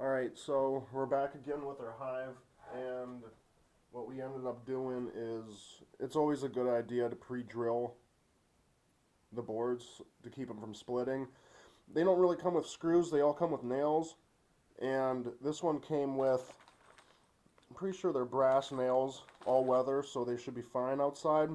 Alright, so we're back again with our hive, and what we ended up doing is, it's always a good idea to pre-drill the boards to keep them from splitting. They don't really come with screws, they all come with nails, and this one came with, I'm pretty sure they're brass nails, all weather, so they should be fine outside.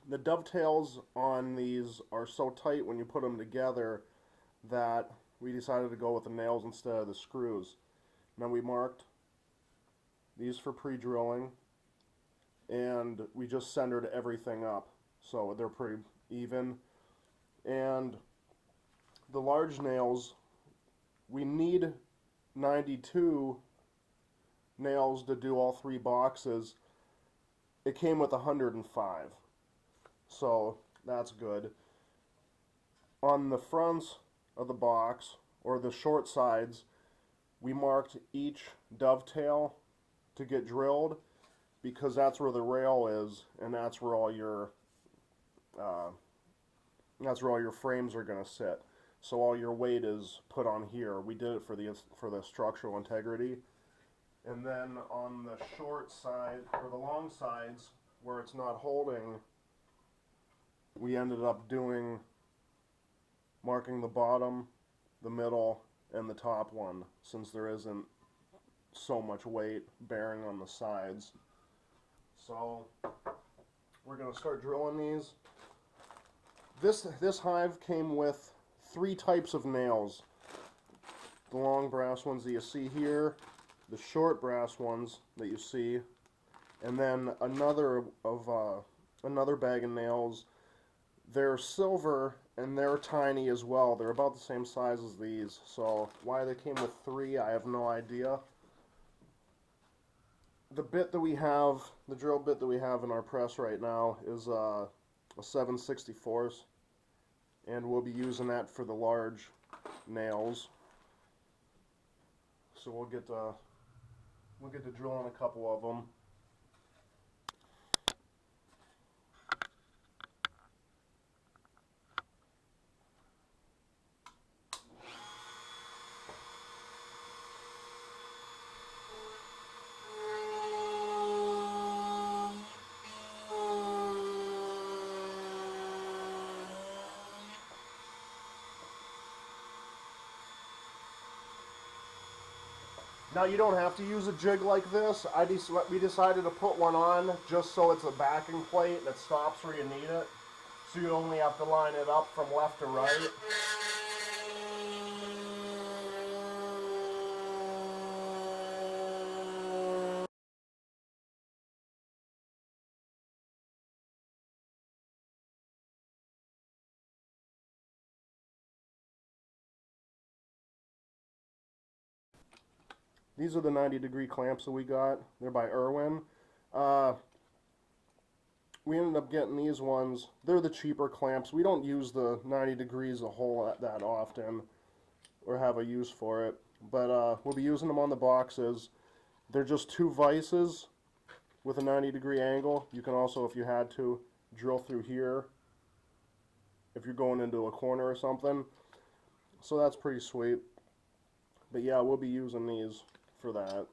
The dovetails on these are so tight when you put them together that we decided to go with the nails instead of the screws. Now we marked these for pre-drilling, and we just centered everything up so they're pretty even. And the large nails, we need 92 nails to do all three boxes. It came with 105, so that's good. On the fronts of the box, or the short sides, we marked each dovetail to get drilled because that's where the rail is, and that's where all your frames are going to sit. So all your weight is put on here. We did it for the structural integrity. And then on the short side, or the long sides, where it's not holding, we ended up marking the bottom, the middle, and the top one, since there isn't so much weight bearing on the sides. So we're going to start drilling these. This hive came with 3 types of nails. The long brass ones that you see here, the short brass ones that you see, and then another bag of nails. They're silver and they're tiny as well. They're about the same size as these. So why they came with 3, I have no idea. The bit that we have, the drill bit that we have in our press right now is a 7/64, and we'll be using that for the large nails. So we'll get to drilling a couple of them. Now you don't have to use a jig like this. We decided to put one on just so it's a backing plate that stops where you need it. So you only have to line it up from left to right. These are the 90-degree clamps that we got. They're by Irwin. We ended up getting these ones. They're the cheaper clamps. We don't use the 90 degrees a whole lot that often or have a use for it. But we'll be using them on the boxes. They're just 2 vices with a 90-degree angle. You can also, if you had to, drill through here if you're going into a corner or something. So that's pretty sweet. But yeah, we'll be using these for that.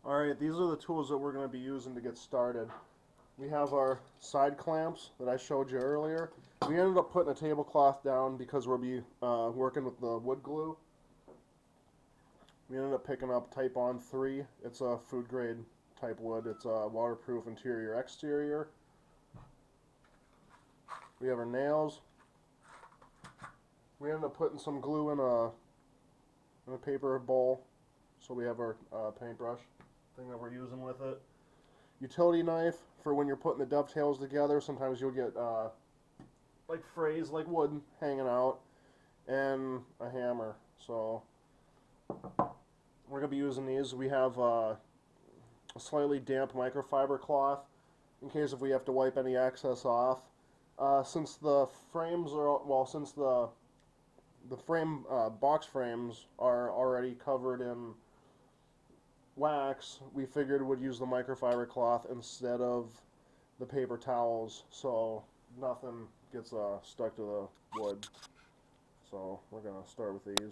Alright, these are the tools that we're going to be using to get started. We have our side clamps that I showed you earlier. We ended up putting a tablecloth down because we'll be working with the wood glue. We ended up picking up Type On 3. It's a food grade type wood. It's a waterproof interior exterior. We have our nails. We ended up putting some glue in a paper bowl, so we have our paintbrush thing that we're using with it. Utility knife for when you're putting the dovetails together. Sometimes you'll get like frays, like wood hanging out, and a hammer. So we're going to be using these. We have a slightly damp microfiber cloth in case if we have to wipe any excess off. Since the frames are, well, since the box frames are already covered in wax, we figured we'd use the microfiber cloth instead of the paper towels, so nothing gets stuck to the wood. So we're going to start with these.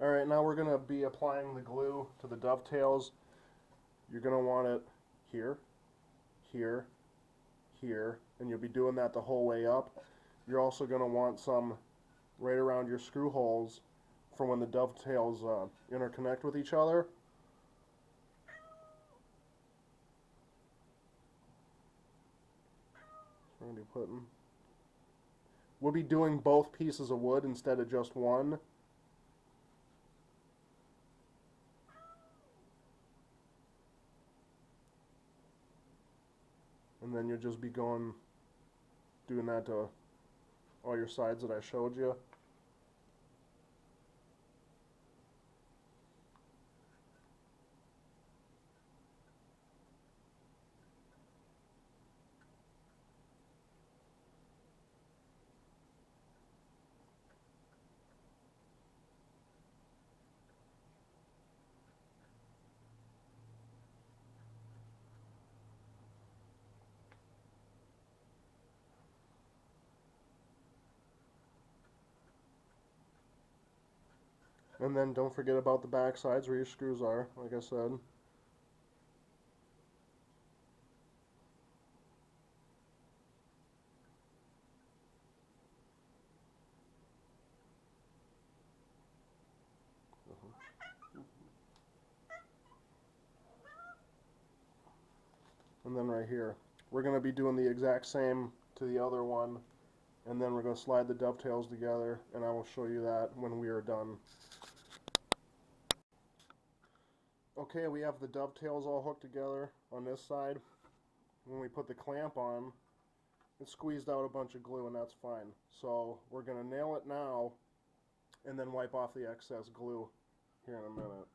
Alright, now we're going to be applying the glue to the dovetails. You're going to want it here, here, here, and you'll be doing that the whole way up. You're also going to want some right around your screw holes for when the dovetails interconnect with each other. So we're going to be putting... We'll be doing both pieces of wood instead of just one. And then you'll just be doing that to all your sides that I showed you. And then don't forget about the back sides where your screws are, like I said. And then right here, we're going to be doing the exact same to the other one, and then we're going to slide the dovetails together, and I will show you that when we are done. Okay, we have the dovetails all hooked together on this side. When we put the clamp on, it squeezed out a bunch of glue, and that's fine. So we're going to nail it now, and then wipe off the excess glue here in a minute.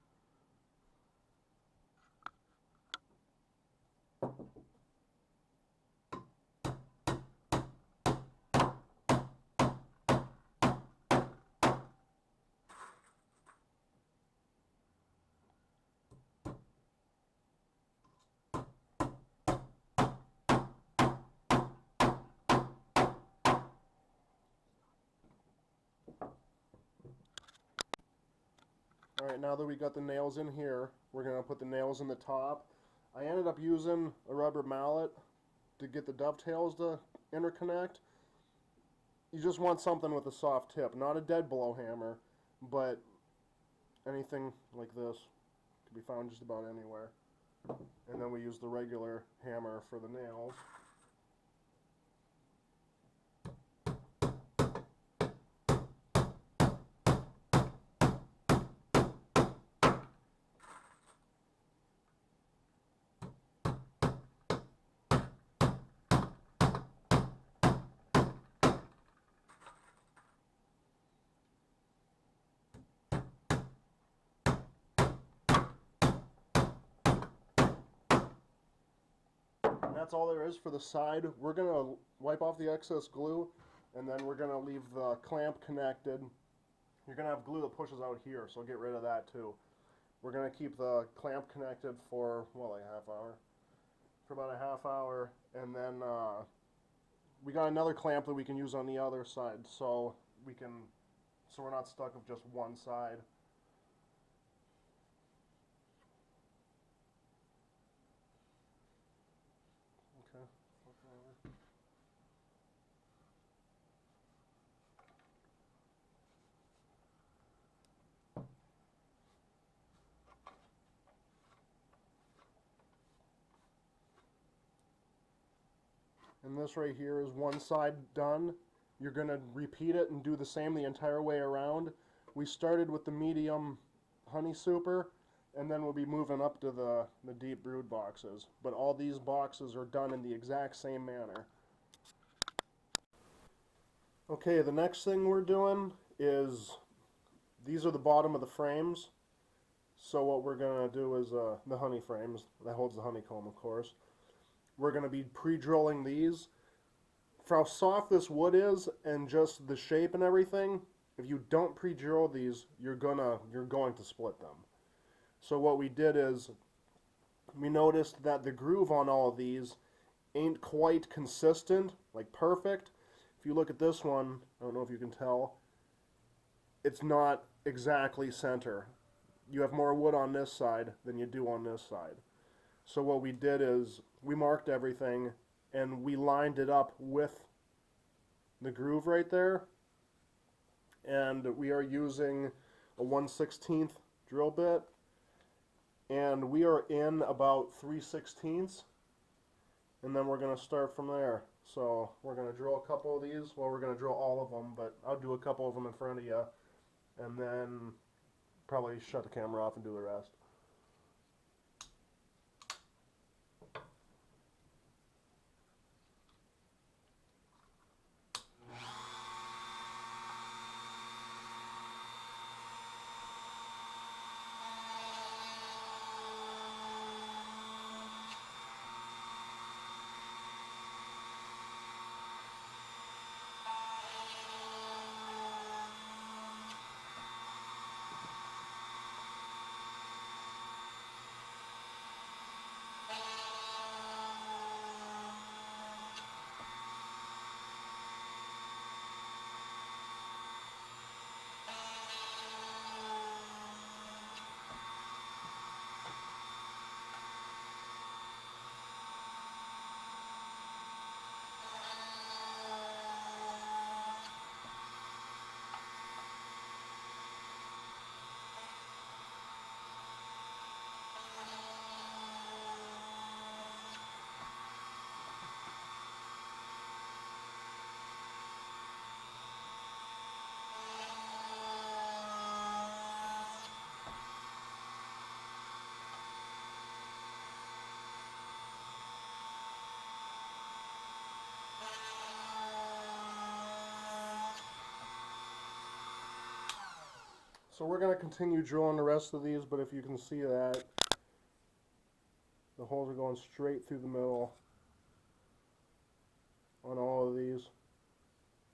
Alright, now that we got the nails in here, we're going to put the nails in the top. I ended up using a rubber mallet to get the dovetails to interconnect. You just want something with a soft tip, not a dead blow hammer, but anything like this can be found just about anywhere. And then we use the regular hammer for the nails. That's all there is for the side. We're going to wipe off the excess glue, and then we're going to leave the clamp connected. You're going to have glue that pushes out here, so get rid of that too. We're going to keep the clamp connected for, well, like a half hour. For about a half hour, and then we got another clamp that we can use on the other side, so we're not stuck with just one side. Okay. And this right here is one side done. You're going to repeat it and do the same the entire way around. We started with the medium honey super, and then we'll be moving up to the deep brood boxes. But all these boxes are done in the exact same manner. Okay, the next thing we're doing is, these are the bottom of the frames. So what we're going to do is the honey frames, that holds the honeycomb, of course. We're going to be pre-drilling these. For how soft this wood is and just the shape and everything, if you don't pre-drill these, you're going to split them. So what we did is, we noticed that the groove on all of these ain't quite consistent, like perfect. If you look at this one, I don't know if you can tell, it's not exactly center. You have more wood on this side than you do on this side. So what we did is we marked everything and we lined it up with the groove right there. And we are using a 1/16 drill bit, and we are in about 3/16, and then we're going to start from there. So we're going to drill a couple of these. Well, we're going to drill all of them, but I'll do a couple of them in front of you, and then probably shut the camera off and do the rest. So we're going to continue drilling the rest of these, but if you can see that, the holes are going straight through the middle on all of these.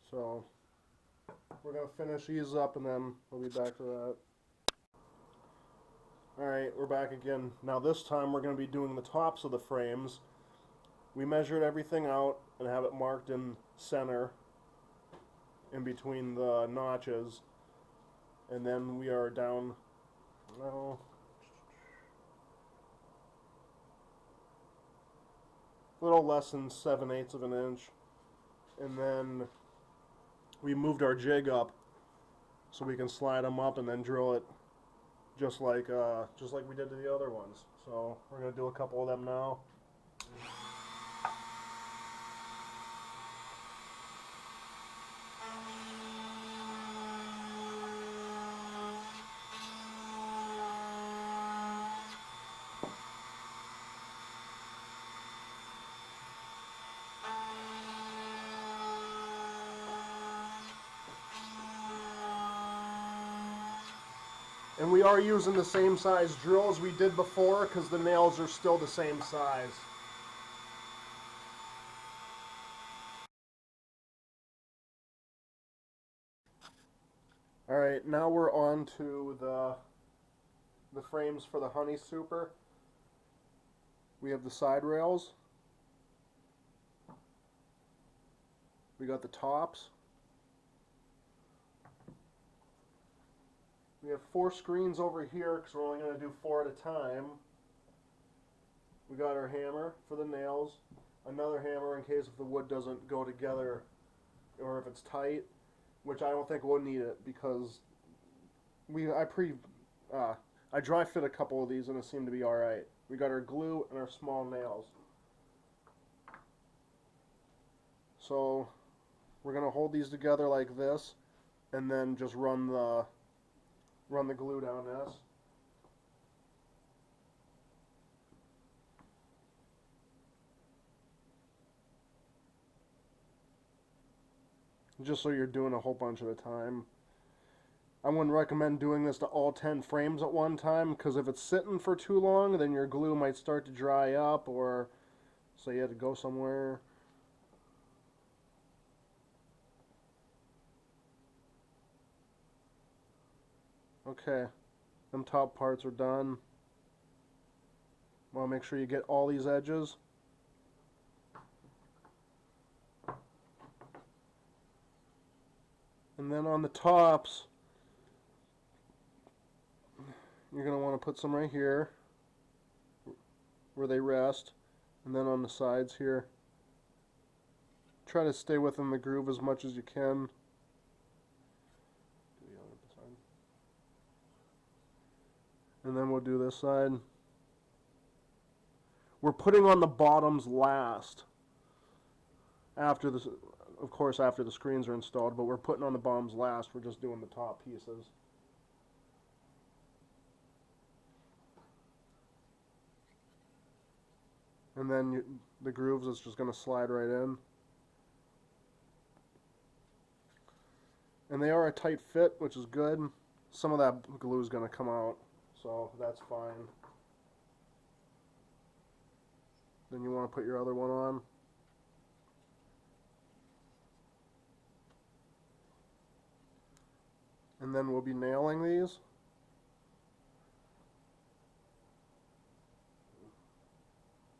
So we're going to finish these up and then we'll be back to that. Alright, we're back again. Now this time we're going to be doing the tops of the frames. We measured everything out and have it marked in center in between the notches. And then we are down, no, a little less than 7/8 of an inch. And then we moved our jig up so we can slide them up and then drill it just like we did to the other ones. So we're going to do a couple of them now. And we are using the same size drill as we did before because the nails are still the same size. Alright, now we're on to the frames for the Honey Super. We have the side rails. We got the tops. We have 4 screens over here because we're only going to do 4 at a time. We got our hammer for the nails. Another hammer in case if the wood doesn't go together or if it's tight, which I don't think we'll need it because I dry fit a couple of these and it seemed to be alright. We got our glue and our small nails. So we're going to hold these together like this and then just run the glue down this. Just so you're doing a whole bunch at a time. I wouldn't recommend doing this to all 10 frames at one time because if it's sitting for too long then your glue might start to dry up or say you had to go somewhere. Okay, them top parts are done. Want to make sure you get all these edges. And then on the tops, you're going to want to put some right here where they rest, and then on the sides here. Try to stay within the groove as much as you can. And then we'll do this side. We're putting on the bottoms last. After this, of course, after the screens are installed, but we're putting on the bottoms last. We're just doing the top pieces. And then the grooves is just going to slide right in. And they are a tight fit, which is good. Some of that glue is going to come out, so that's fine. Then you want to put your other one on. And then we'll be nailing these.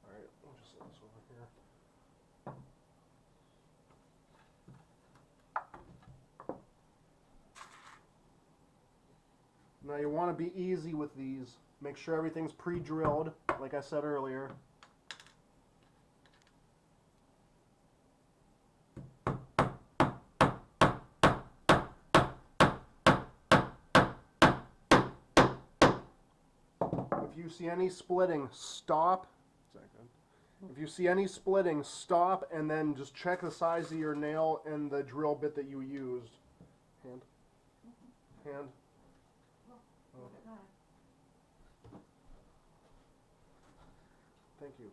Alright, we'll just set this over here. Now you want to be easy with these. Make sure everything's pre-drilled, like I said earlier. If you see any splitting, stop. Is that good? If you see any splitting, stop and then just check the size of your nail and the drill bit that you used. Hand. Hand. Look at that. Thank you.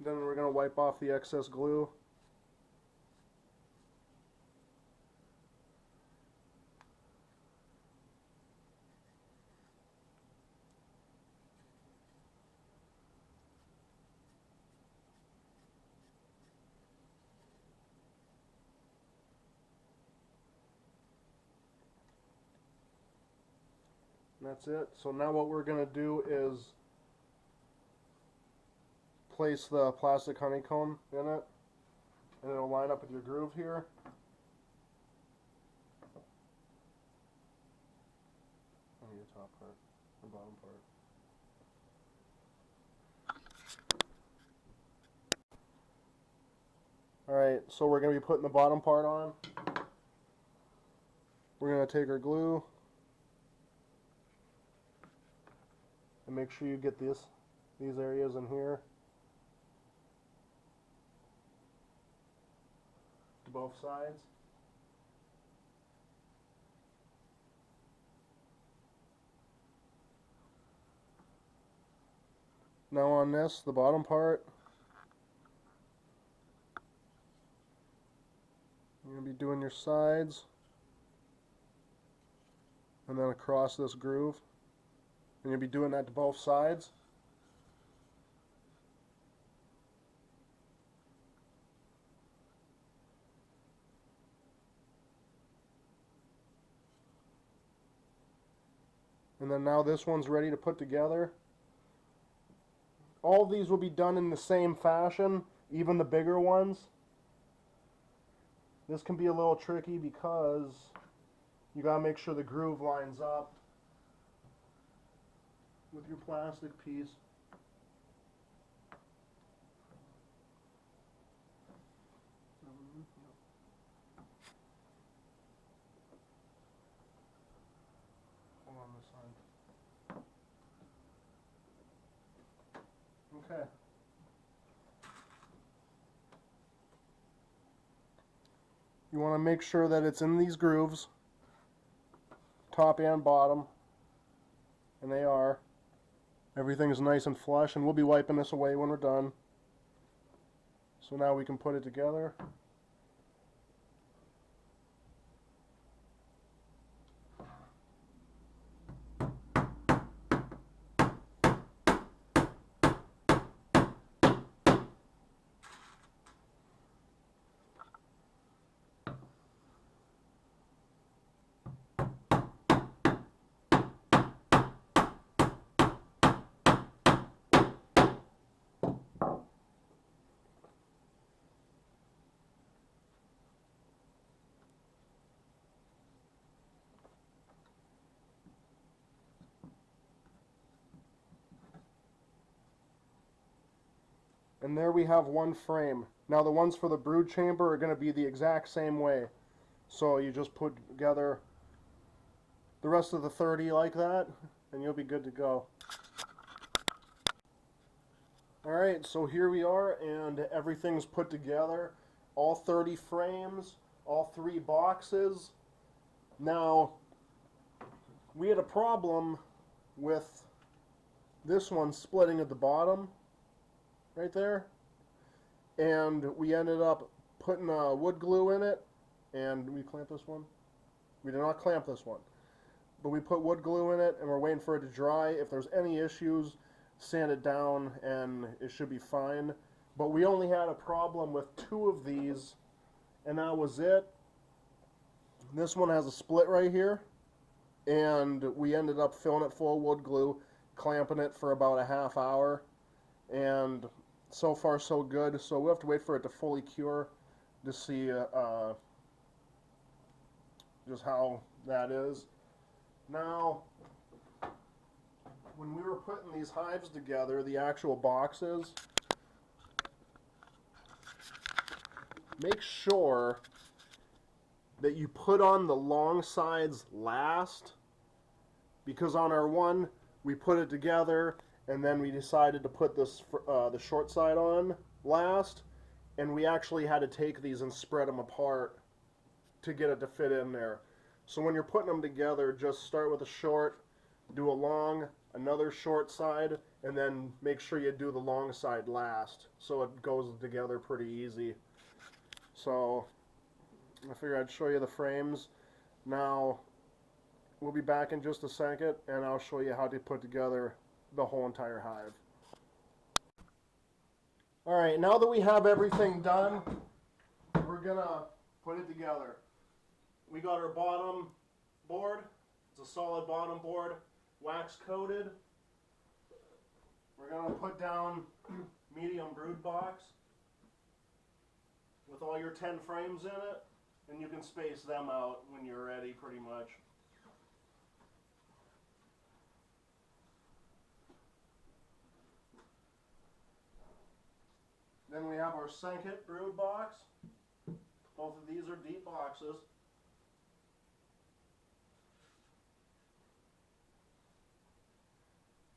Then we're going to wipe off the excess glue. And that's it. So now what we're going to do is place the plastic honeycomb in it, and it'll line up with your groove here. On your top part, or bottom part. Alright, so we're going to be putting the bottom part on. We're going to take our glue and make sure you get these areas in here. To both sides. Now on this, the bottom part, you're going to be doing your sides and then across this groove. And you'll be doing that to both sides. And then now this one's ready to put together. All of these will be done in the same fashion, even the bigger ones. This can be a little tricky because you gotta make sure the groove lines up with your plastic piece. Hold on this side. Okay. You want to make sure that it's in these grooves, top and bottom, and they are. Everything is nice and flush, and we'll be wiping this away when we're done. So now we can put it together. And there we have one frame. Now the ones for the brood chamber are going to be the exact same way. So you just put together the rest of the 30 like that, and you'll be good to go. Alright, so here we are, and everything's put together. All 30 frames, all 3 boxes. Now, we had a problem with this one splitting at the bottom, right there. And we ended up putting wood glue in it. And we clamp this one? We did not clamp this one. But we put wood glue in it, and we're waiting for it to dry. If there's any issues, sand it down, and it should be fine. But we only had a problem with 2 of these, and that was it. This one has a split right here, and we ended up filling it full of wood glue, clamping it for about a half hour, and so far so good. So we'll have to wait for it to fully cure to see just how that is. Now, when we were putting these hives together, the actual boxes, make sure that you put on the long sides last, because on our one we put it together and then we decided to put this the short side on last, and we actually had to take these and spread them apart to get it to fit in there. So when you're putting them together, just start with a short, do a long, another short side, and then make sure you do the long side last, so it goes together pretty easy. So I figured I'd show you the frames. Now we'll be back in just a second, and I'll show you how to put together the whole entire hive. Alright, now that we have everything done, we're gonna put it together. We got our bottom board. It's a solid bottom board, wax coated. We're gonna put down medium brood box with all your 10 frames in it, and you can space them out when you're ready pretty much. Then we have our second brood box. Both of these are deep boxes.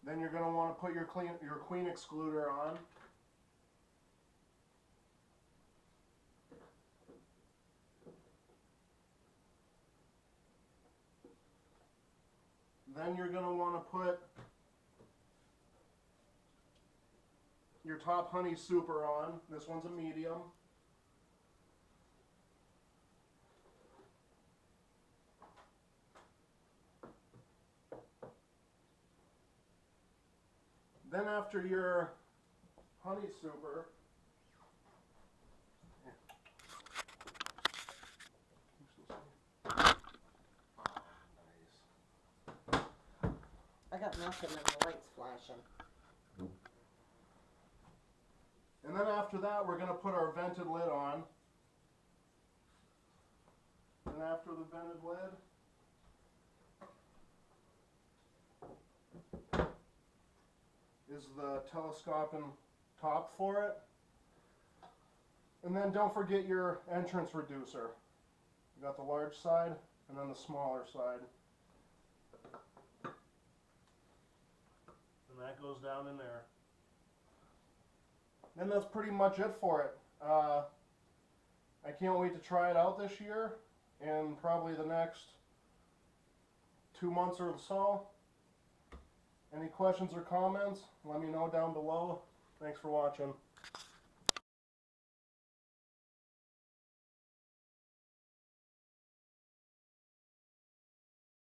Then you're going to want to put your queen excluder on. Then you're going to want to put your top honey super on. This one's a medium. Then after your honey super, I got nothing and the light's flashing. and then after that we're going to put our vented lid on. And after the vented lid, is the telescoping top for it. And then don't forget your entrance reducer. You got the large side and then the smaller side. And that goes down in there. And that's pretty much it for it. I can't wait to try it out this year, and probably the next 2 months or so. Any questions or comments, let me know down below. Thanks for watching.